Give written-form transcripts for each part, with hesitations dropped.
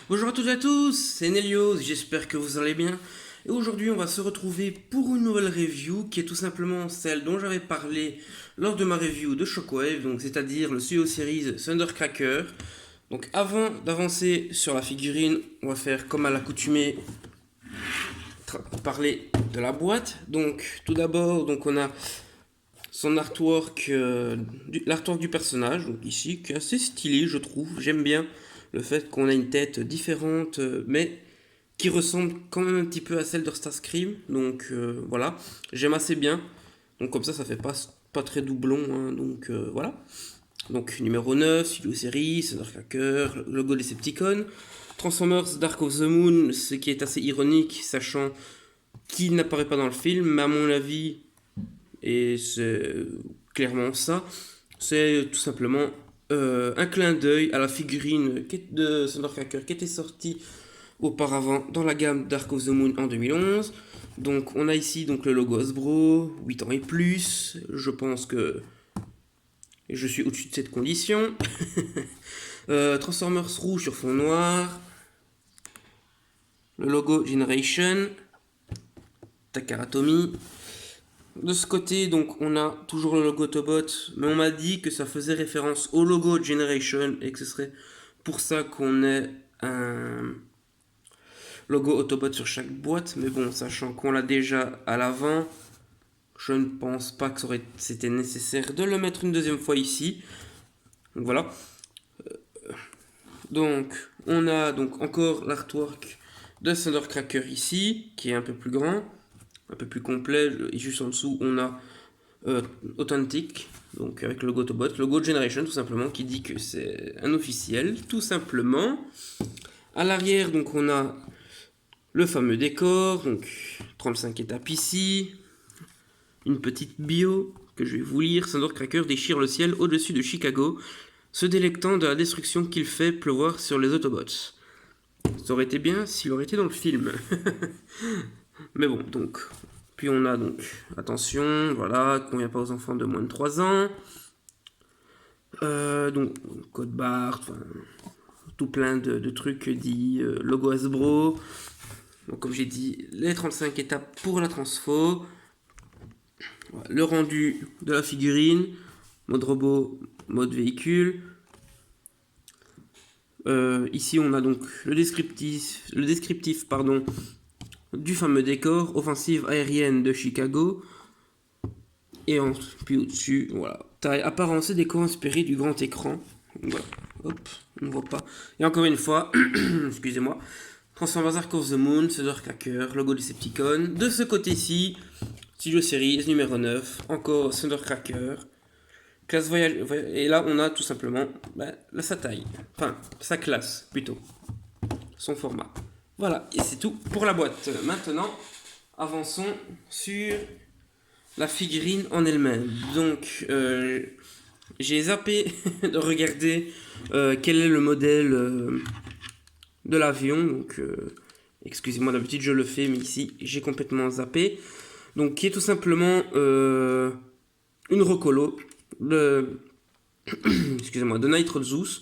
Bonjour à toutes et à tous, c'est Nelios, j'espère que vous allez bien. Et aujourd'hui on va se retrouver pour une nouvelle review qui est tout simplement celle dont j'avais parlé lors de ma review de Shockwave, donc c'est-à-dire le Studio Series Thundercracker. Donc avant d'avancer sur la figurine, on va faire comme à l'accoutumée parler de la boîte. Donc tout d'abord, donc on a son artwork, l'artwork du personnage, donc ici, qui est assez stylé, je trouve. J'aime bien le fait qu'on a une tête différente, mais qui ressemble quand même un petit peu à celle de Starscream. Donc voilà, j'aime assez bien. Donc comme ça fait pas très doublon. Hein, donc voilà. Donc numéro 9, Studio Series, Thundercracker, logo Decepticon. Transformers Dark of the Moon, ce qui est assez ironique, sachant qu'il n'apparaît pas dans le film, mais à mon avis, et c'est clairement ça, c'est tout simplement un clin d'œil à la figurine de Thundercracker qui était sortie auparavant dans la gamme Dark of the Moon en 2011. Donc on a ici donc le logo Hasbro, 8 ans et plus, je pense que je suis au-dessus de cette condition. Transformers rouge sur fond noir, le logo Generation, Takaratomi. De ce côté, donc, on a toujours le logo Autobot, mais on m'a dit que ça faisait référence au logo Generation et que ce serait pour ça qu'on ait un logo Autobot sur chaque boîte. Mais bon, sachant qu'on l'a déjà à l'avant, je ne pense pas que c'était nécessaire de le mettre une deuxième fois ici. Donc voilà. Donc, on a donc encore l'artwork de Thundercracker ici, qui est un peu plus grand, un peu plus complet. Et juste en dessous, on a Authentic, donc avec le logo Autobot, le logo Generation tout simplement, qui dit que c'est un officiel, tout simplement. À l'arrière, donc on a le fameux décor, donc 35 étapes ici, une petite bio que je vais vous lire. Thundercracker déchire le ciel au-dessus de Chicago, se délectant de la destruction qu'il fait pleuvoir sur les Autobots. Ça aurait été bien s'il aurait été dans le film. Mais bon, donc. Puis on a donc, attention, voilà, convient pas aux enfants de moins de 3 ans. Donc, code barre, tout plein de trucs dit, logo Hasbro. Donc, comme j'ai dit, les 35 étapes pour la transfo. Voilà, le rendu de la figurine, mode robot, mode véhicule. Ici, on a donc le descriptif pardon, du fameux décor, offensive aérienne de Chicago. Et puis au-dessus, voilà, taille, apparence et décor inspiré du grand écran. Voilà, hop, on ne voit pas. Et encore une fois, excusez-moi, Transformers Ark of the Moon, Thundercracker, logo Decepticon. De ce côté-ci, Studio Series numéro 9, encore Thundercracker. Classe voyage, et là on a tout simplement sa taille, enfin sa classe plutôt, son format. Voilà, et c'est tout pour la boîte. Maintenant, avançons sur la figurine en elle-même. Donc, j'ai zappé de regarder quel est le modèle de l'avion. Donc, excusez-moi, d'habitude je le fais, mais ici j'ai complètement zappé. Donc, qui est tout simplement une recolo de, excusez-moi, de Nitro Zeus.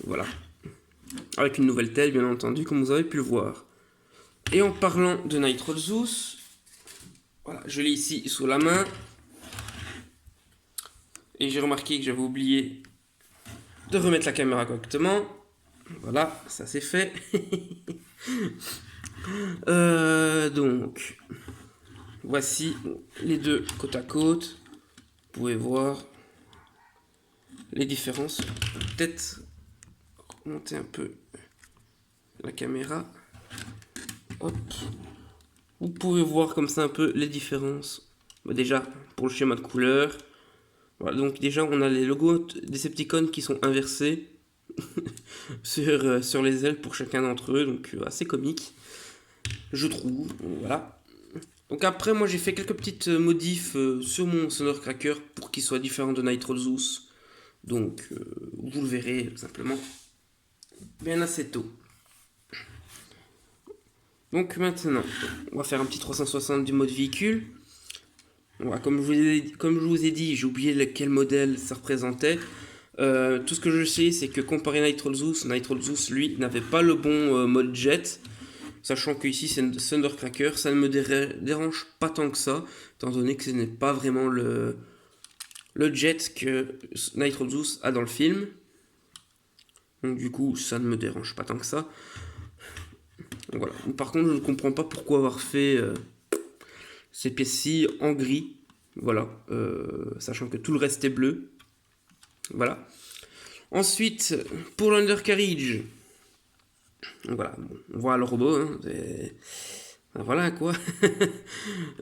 Voilà. Avec une nouvelle tête, bien entendu, comme vous avez pu le voir. Et en parlant de Nitro Zeus, voilà, je l'ai ici sous la main. Et j'ai remarqué que j'avais oublié de remettre la caméra correctement. Voilà, ça c'est fait. Donc, voici les deux côte à côte. Vous pouvez voir les différences. Peut-être remonter un peu la caméra. Hop. Vous pouvez voir comme ça un peu les différences. Déjà, pour le schéma de couleur. Voilà, donc déjà, on a les logos Decepticon qui sont inversés sur les ailes pour chacun d'entre eux. Donc, assez comique, je trouve. Voilà. Donc après, moi, j'ai fait quelques petites modifs sur mon Thundercracker pour qu'il soit différent de Nitro Zeus. Donc, vous le verrez tout simplement bien assez tôt. Donc maintenant, on va faire un petit 360 du mode véhicule. Voilà, comme je vous ai dit, j'ai oublié quel modèle ça représentait. Tout ce que je sais, c'est que comparé à Nitro Zeus, lui, n'avait pas le bon mode jet. Sachant que ici c'est Thundercracker, ça ne me dérange pas tant que ça, étant donné que ce n'est pas vraiment le jet que Nitro Zeus a dans le film. Donc du coup, ça ne me dérange pas tant que ça. Donc, voilà. Par contre, je ne comprends pas pourquoi avoir fait ces pièces-ci en gris. Voilà. Sachant que tout le reste est bleu. Voilà. Ensuite, pour l'Undercarriage. Donc voilà, bon, on voit le robot. Hein, voilà quoi.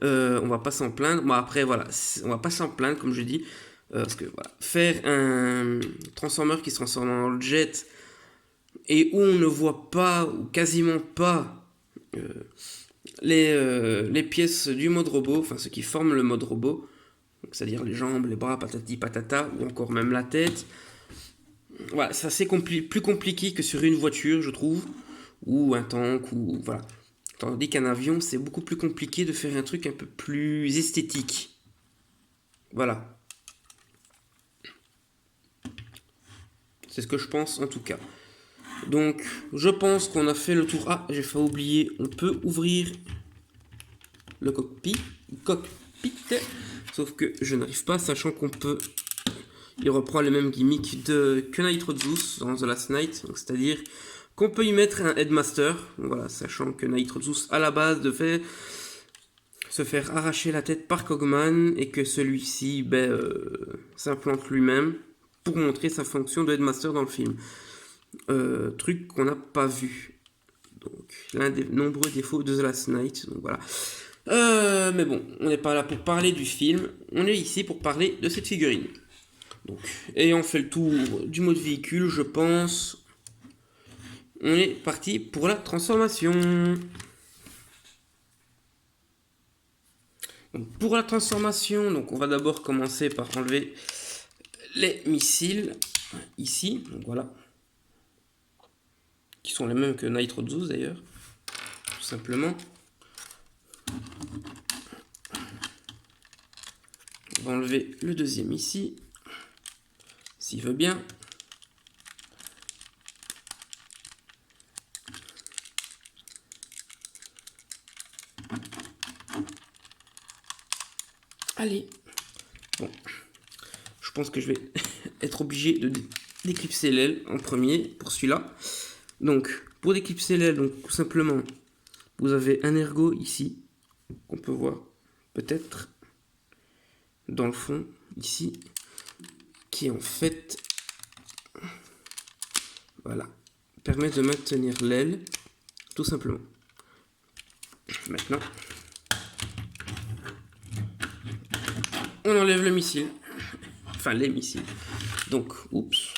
On va pas s'en plaindre. Bon après voilà, on va pas s'en plaindre comme je dis. Parce que voilà, faire un Transformer qui se transforme en jet et où on ne voit pas ou quasiment pas les pièces du mode robot, enfin ce qui forme le mode robot, c'est-à-dire les jambes, les bras, patati patata, ou encore même la tête. Voilà, c'est assez plus compliqué que sur une voiture, je trouve, ou un tank, ou voilà. Tandis qu'un avion, c'est beaucoup plus compliqué de faire un truc un peu plus esthétique. Voilà. C'est ce que je pense en tout cas. Donc, je pense qu'on a fait le tour. Ah, j'ai failli oublier, on peut ouvrir le cockpit. Sauf que je n'arrive pas, sachant qu'on peut... Il reprend les mêmes gimmicks que Nitro Zeus dans The Last Night. C'est-à-dire qu'on peut y mettre un Headmaster. Voilà, sachant que Nitro Zeus, à la base, devait se faire arracher la tête par Cogman et que celui-ci s'implante lui-même pour montrer sa fonction de Headmaster dans le film. Truc qu'on n'a pas vu. Donc, l'un des nombreux défauts de The Last Night. Donc voilà. Mais bon, on n'est pas là pour parler du film. On est ici pour parler de cette figurine. Donc, ayant fait le tour du mode véhicule, je pense, on est parti pour la transformation. Donc, pour la transformation, donc on va d'abord commencer par enlever les missiles ici. Donc voilà, qui sont les mêmes que Nitro Zeus d'ailleurs, tout simplement. On va enlever le deuxième ici, s'il veut bien. Allez. Bon. Je pense que je vais être obligé de déclipser l'aile en premier pour celui-là. Donc, pour déclipser l'aile, donc tout simplement, vous avez un ergot ici, qu'on peut voir peut-être dans le fond, ici, qui en fait, voilà, permet de maintenir l'aile, tout simplement. Maintenant, on enlève le missile, enfin les missiles. Donc, oups.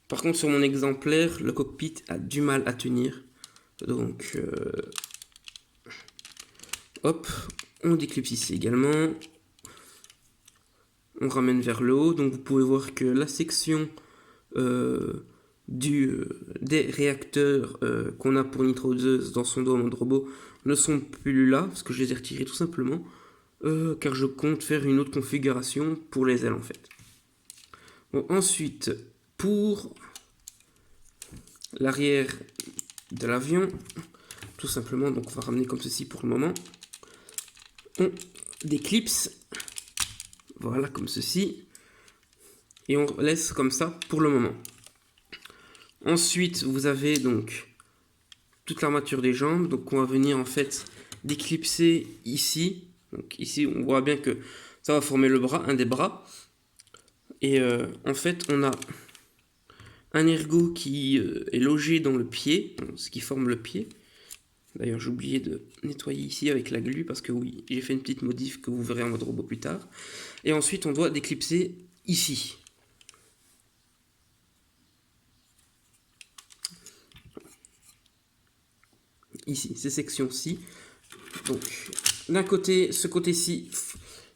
Par contre, sur mon exemplaire, le cockpit a du mal à tenir. Donc, hop, on déclipse ici également. On ramène vers le haut. Donc, vous pouvez voir que la section des réacteurs qu'on a pour Nitro Zeus dans son dos en mode robot ne sont plus là, parce que je les ai retirés tout simplement, car je compte faire une autre configuration pour les ailes en fait. Bon, ensuite, pour l'arrière de l'avion, tout simplement, donc on va ramener comme ceci pour le moment. On déclipse, voilà comme ceci, et on laisse comme ça pour le moment. Ensuite, vous avez donc toute l'armature des jambes, donc on va venir en fait déclipser ici. Donc ici, on voit bien que ça va former le bras, un des bras. Et en fait, on a un ergot qui est logé dans le pied, ce qui forme le pied. D'ailleurs, j'ai oublié de nettoyer ici avec la glu parce que oui, j'ai fait une petite modif que vous verrez en mode robot plus tard. Et ensuite, on doit déclipser ici. Ici, ces sections-ci. Donc, d'un côté, ce côté-ci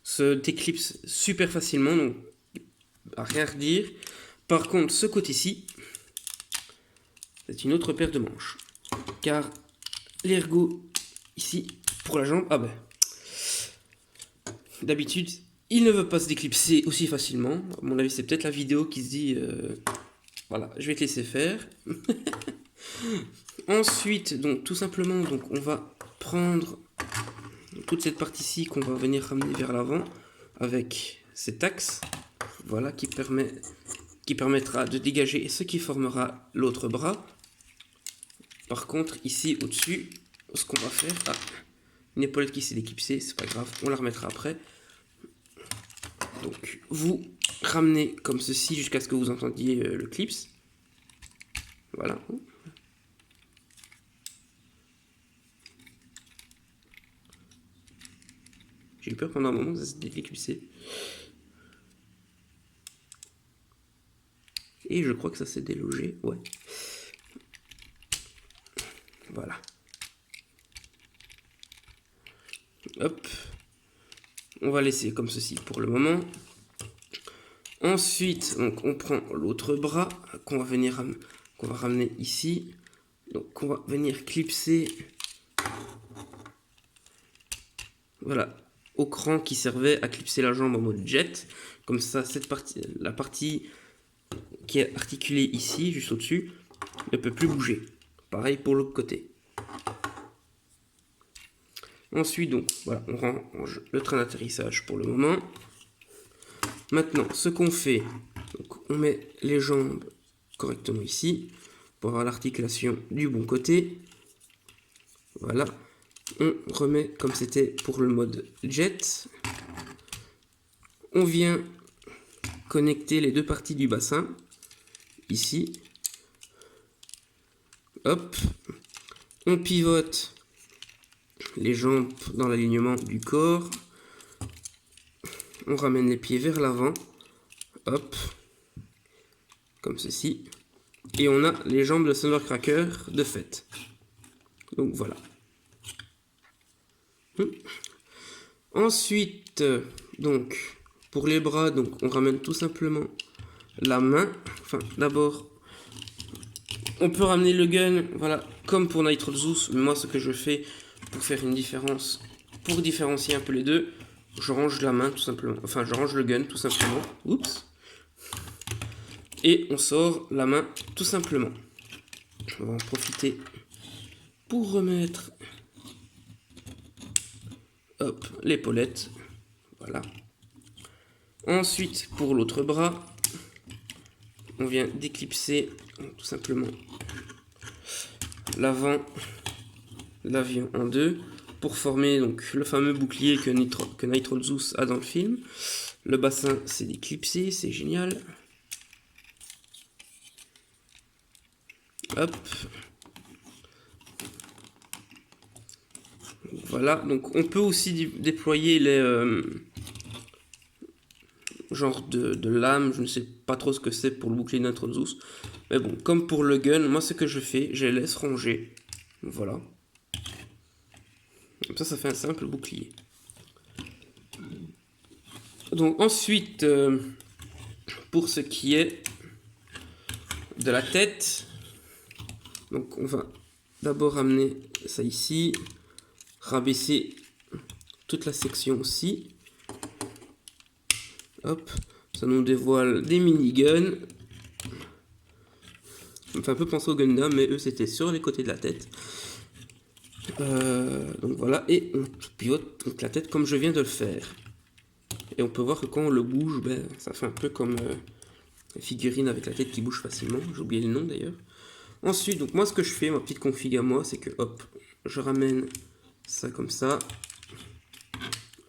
se déclipse super facilement, donc à rien redire. Par contre, ce côté-ci, c'est une autre paire de manches. Car l'ergot ici, pour la jambe, ah ben, d'habitude, il ne veut pas se déclipser aussi facilement. À mon avis, c'est peut-être la vidéo qui se dit voilà, je vais te laisser faire. Ensuite, donc tout simplement, donc on va prendre toute cette partie-ci qu'on va venir ramener vers l'avant avec cet axe, voilà, qui permettra de dégager ce qui formera l'autre bras. Par contre, ici au-dessus, ce qu'on va faire, une épaulette qui s'est déclipsée, c'est pas grave, on la remettra après. Donc vous ramenez comme ceci jusqu'à ce que vous entendiez le clips. Voilà. J'ai eu peur pendant un moment, ça s'est déclipsé. Et je crois que ça s'est délogé, ouais. Voilà. Hop. On va laisser comme ceci pour le moment. Ensuite, donc, on prend l'autre bras qu'on va ramener ici. Donc on va venir clipser, voilà, au cran qui servait à clipser la jambe en mode jet. Comme ça, la partie qui est articulée ici, juste au-dessus, ne peut plus bouger. Pareil pour l'autre côté. Ensuite, donc, voilà, on range le train d'atterrissage pour le moment. Maintenant, ce qu'on fait, donc, on met les jambes correctement ici, pour avoir l'articulation du bon côté. Voilà. On remet comme c'était pour le mode jet. On vient connecter les deux parties du bassin, ici. Hop. On pivote les jambes dans l'alignement du corps. On ramène les pieds vers l'avant. Hop. Comme ceci. Et on a les jambes de Thundercracker de fait. Donc voilà. Ensuite, donc, pour les bras, donc, on ramène tout simplement la main. Enfin, d'abord, on peut ramener le gun, voilà, comme pour Nitro Zeus. Mais moi, ce que je fais pour faire une différence, pour différencier un peu les deux, je range la main tout simplement. Enfin, je range le gun tout simplement. Oups. Et on sort la main tout simplement. On va en profiter pour remettre, hop, l'épaulette. Voilà. Ensuite, pour l'autre bras, on vient déclipser tout simplement l'avant, l'avion en deux, pour former donc le fameux bouclier que Nitro Zeus a dans le film. Le bassin s'est déclipsé, c'est génial. Hop. Voilà, donc on peut aussi déployer les genre de lames, je ne sais pas trop ce que c'est pour le bouclier Nitro Zeus. Mais bon, comme pour le gun, moi ce que je fais, je les laisse ranger. Voilà. Comme ça fait un simple bouclier. Donc ensuite, pour ce qui est de la tête, donc on va d'abord ramener ça ici, rabaisser toute la section aussi. Hop, ça nous dévoile des miniguns. Ça me fait un peu penser au Gundam, mais eux c'était sur les côtés de la tête. Donc voilà, et on pivote donc la tête comme je viens de le faire. Et on peut voir que quand on le bouge, ben, ça fait un peu comme une figurine avec la tête qui bouge facilement. J'ai oublié le nom d'ailleurs. Ensuite, donc moi ce que je fais, ma petite config à moi, c'est que hop, je ramène ça comme ça.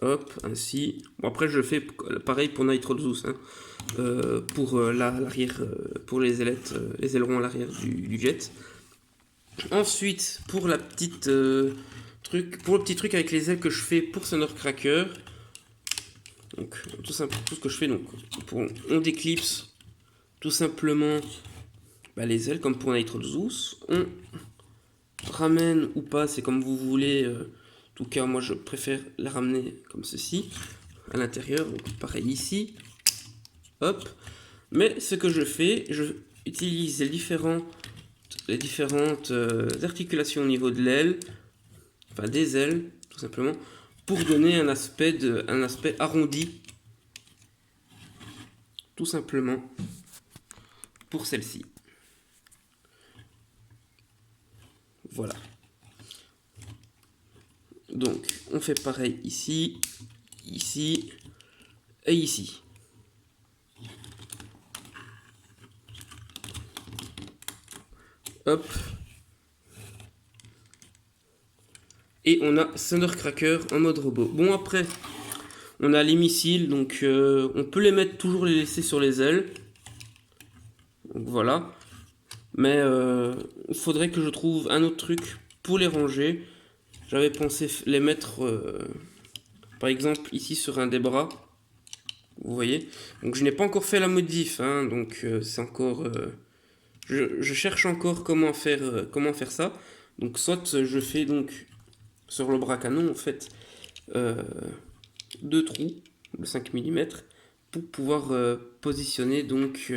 Hop, ainsi. Bon, après je fais pareil pour Nitro Zeus, hein, pour l'arrière, pour les ailettes, les ailerons à l'arrière du jet. Ensuite, pour la petite pour le petit truc avec les ailes que je fais pour Thundercracker, donc tout ce que je fais, donc on déclipse tout simplement les ailes comme pour Nitro Zeus. On ramène ou pas, c'est comme vous voulez. En tout cas, moi je préfère les ramener comme ceci à l'intérieur, donc pareil ici. Hop. Mais ce que je fais, je utilise les différentes articulations au niveau de l'aile, enfin des ailes tout simplement, pour donner un aspect arrondi tout simplement pour celle-ci. Voilà. Donc, on fait pareil ici, ici et ici. Hop. Et on a Thundercracker en mode robot. Bon, après, on a les missiles, donc on peut les mettre, toujours les laisser sur les ailes. Donc voilà. Mais il faudrait que je trouve un autre truc pour les ranger. J'avais pensé les mettre, par exemple, ici sur un des bras. Vous voyez. Donc je n'ai pas encore fait la modif, hein, donc c'est encore... je cherche encore comment faire ça. Donc soit je fais donc sur le bras canon, en fait, 2 trous de 5 mm pour pouvoir positionner donc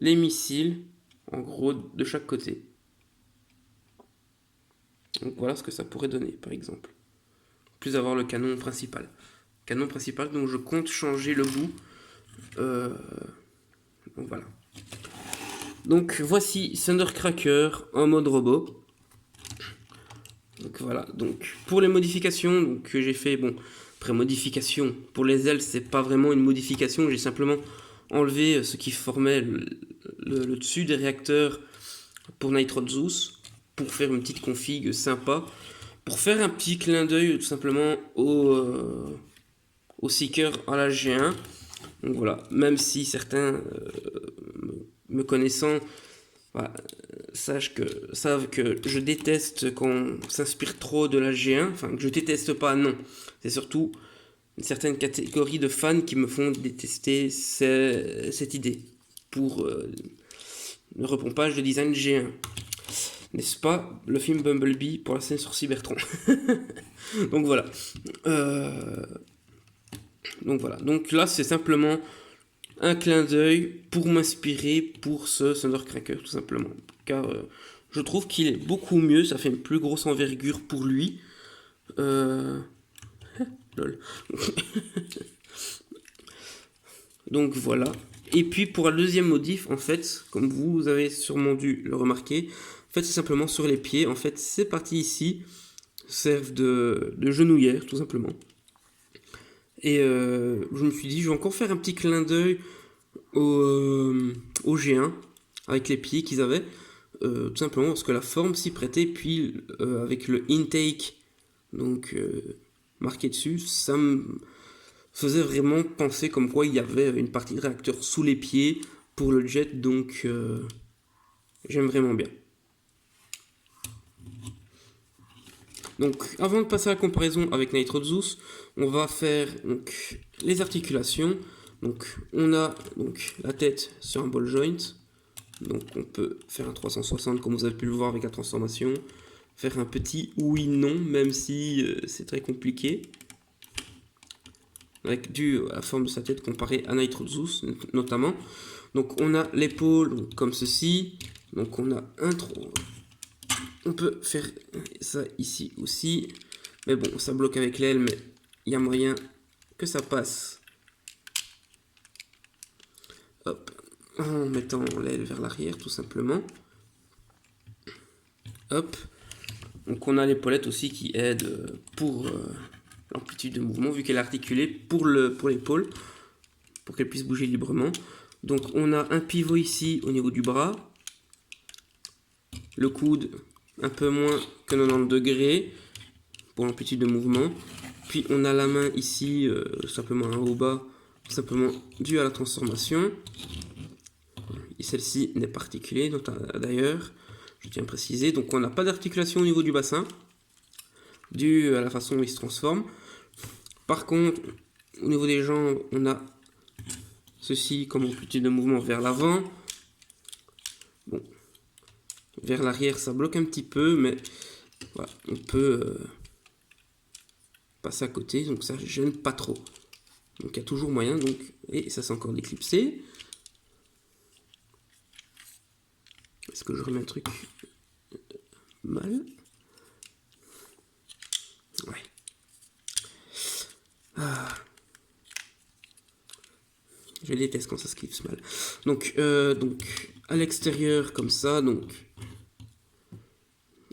les missiles en gros de chaque côté. Donc voilà ce que ça pourrait donner par exemple. Plus avoir le canon principal. Canon principal dont je compte changer le bout. Donc voilà. Donc voici Thundercracker en mode robot. Donc voilà, donc pour les modifications donc, que j'ai fait, bon, après modification, pour les ailes c'est pas vraiment une modification, j'ai simplement enlevé ce qui formait le dessus des réacteurs pour Nitrous Zeus, pour faire une petite config sympa, pour faire un petit clin d'œil tout simplement au Seeker à la G1. Donc voilà, même si certains me connaissant voilà, savent que je déteste quand on s'inspire trop de la G1, enfin que je déteste pas, non, c'est surtout une certaine catégorie de fans qui me font détester cette idée pour le repompage de design G1. N'est-ce pas le film Bumblebee pour la scène sur Cybertron. Donc voilà. Donc voilà. Donc là, c'est simplement un clin d'œil pour m'inspirer pour ce Thundercracker, tout simplement. Car je trouve qu'il est beaucoup mieux, ça fait une plus grosse envergure pour lui. Lol. Donc voilà. Et puis pour la deuxième modif, en fait, comme vous avez sûrement dû le remarquer, en fait c'est simplement sur les pieds. En fait, ces parties ici servent de genouillère, tout simplement. Et je me suis dit, je vais encore faire un petit clin d'œil au G1 avec les pieds qu'ils avaient. Tout simplement parce que la forme s'y prêtait. Puis avec le intake donc marqué dessus, ça me faisait vraiment penser comme quoi il y avait une partie de réacteur sous les pieds pour le jet. Donc j'aime vraiment bien. Donc avant de passer à la comparaison avec Nitrous Zeus, on va faire donc, les articulations. Donc on a donc la tête sur un ball joint. Donc on peut faire un 360 comme vous avez pu le voir avec la transformation. Faire un petit oui-non, même si c'est très compliqué. Avec dû à la forme de sa tête comparée à Nitrous Zeus notamment. Donc on a l'épaule comme ceci. Donc on a un trou. On peut faire ça ici aussi. Mais bon, ça bloque avec l'aile, mais il y a moyen que ça passe. Hop. En mettant l'aile vers l'arrière, tout simplement. Hop. Donc on a l'épaulette aussi qui aide pour l'amplitude de mouvement, vu qu'elle est articulée pour l'épaule, pour qu'elle puisse bouger librement. Donc on a un pivot ici au niveau du bras. Le coude un peu moins que 90 degrés pour l'amplitude de mouvement. Puis on a la main ici, simplement un haut bas, simplement dû à la transformation. Et celle-ci n'est pas articulée, d'ailleurs, je tiens à préciser. Donc on n'a pas d'articulation au niveau du bassin, dû à la façon dont il se transforme. Par contre, au niveau des jambes, on a ceci comme amplitude de mouvement vers l'avant. Bon, vers l'arrière, ça bloque un petit peu, mais voilà, on peut passer à côté, donc ça ne gêne pas trop. Donc il y a toujours moyen, donc, et ça c'est encore d'éclipser. Est-ce que je remets un truc mal? Ouais. Ah. Je déteste quand ça se clipse mal. Donc à l'extérieur comme ça, donc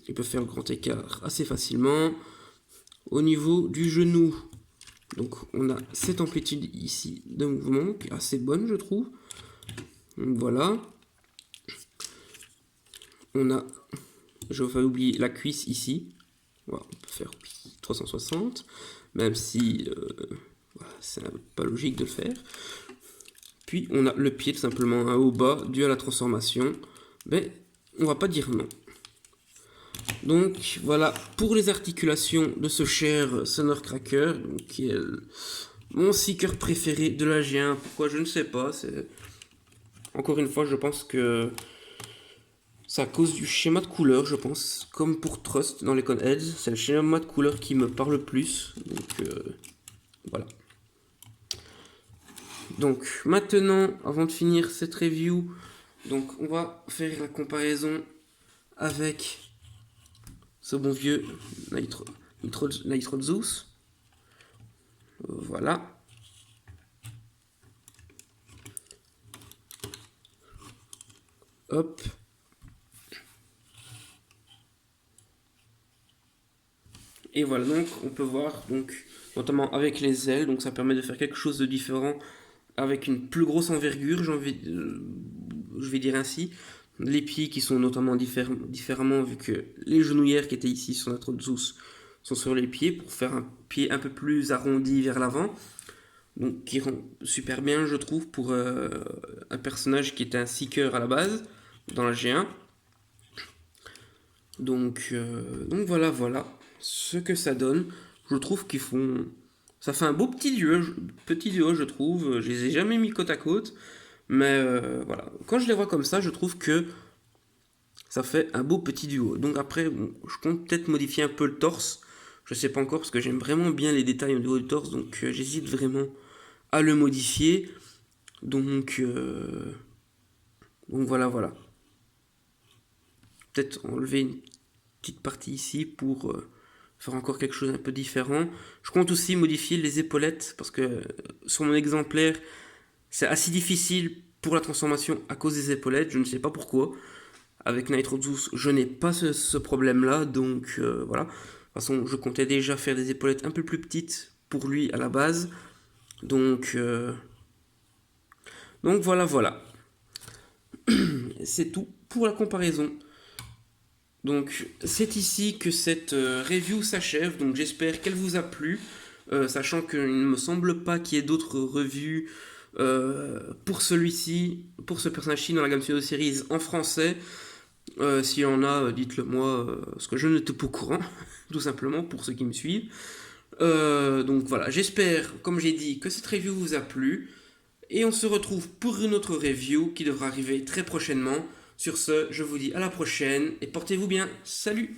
il peut faire le grand écart assez facilement. Au niveau du genou, donc on a cette amplitude ici de mouvement qui est assez bonne, je trouve. Donc voilà. On a, je vais oublier la cuisse ici. Voilà, on peut faire 360, même si voilà, c'est pas logique de le faire. Puis on a le pied tout simplement un haut-bas dû à la transformation. Mais on va pas dire non. Donc voilà pour les articulations de ce cher Sonor Cracker, donc, qui est mon seeker préféré de la G1. Pourquoi je ne sais pas. Encore une fois, je pense que c'est à cause du schéma de couleur, je pense. Comme pour Trust dans les Coneheads, c'est le schéma de couleur qui me parle le plus. Donc voilà. Donc maintenant, avant de finir cette review, donc on va faire la comparaison avec ce bon vieux Nitro Zeus. Voilà. Hop. Et voilà, donc on peut voir, donc notamment avec les ailes, donc ça permet de faire quelque chose de différent avec une plus grosse envergure, je vais dire ainsi. Les pieds qui sont notamment différemment, vu que les genouillères qui étaient ici sur notre Zeus sont sur les pieds, pour faire un pied un peu plus arrondi vers l'avant. Donc qui rend super bien, je trouve, pour un personnage qui était un seeker à la base, dans la G1. Donc voilà ce que ça donne. Je trouve qu'ils font... Ça fait un beau petit duo, je trouve. Je les ai jamais mis côte à côte. Mais voilà, quand je les vois comme ça, je trouve que ça fait un beau petit duo. Donc après, bon, je compte peut-être modifier un peu le torse. Je sais pas encore parce que j'aime vraiment bien les détails au niveau du torse. Donc j'hésite vraiment à le modifier. Donc voilà. Peut-être enlever une petite partie ici pour faire encore quelque chose un peu différent. Je compte aussi modifier les épaulettes parce que sur mon exemplaire, c'est assez difficile pour la transformation à cause des épaulettes. Je ne sais pas pourquoi. Avec Nitro Zeus, je n'ai pas ce problème-là. Donc voilà. De toute façon, je comptais déjà faire des épaulettes un peu plus petites pour lui à la base. Donc voilà. C'est tout pour la comparaison. Donc c'est ici que cette review s'achève, donc j'espère qu'elle vous a plu, sachant qu'il ne me semble pas qu'il y ait d'autres reviews pour celui-ci, pour ce personnage-ci dans la gamme Pseudo Series en français. S'il y en a, dites-le moi, parce que je n'étais pas au courant, tout simplement, pour ceux qui me suivent. Donc voilà, j'espère, comme j'ai dit, que cette review vous a plu, et on se retrouve pour une autre review qui devra arriver très prochainement. Sur ce, je vous dis à la prochaine et portez-vous bien. Salut!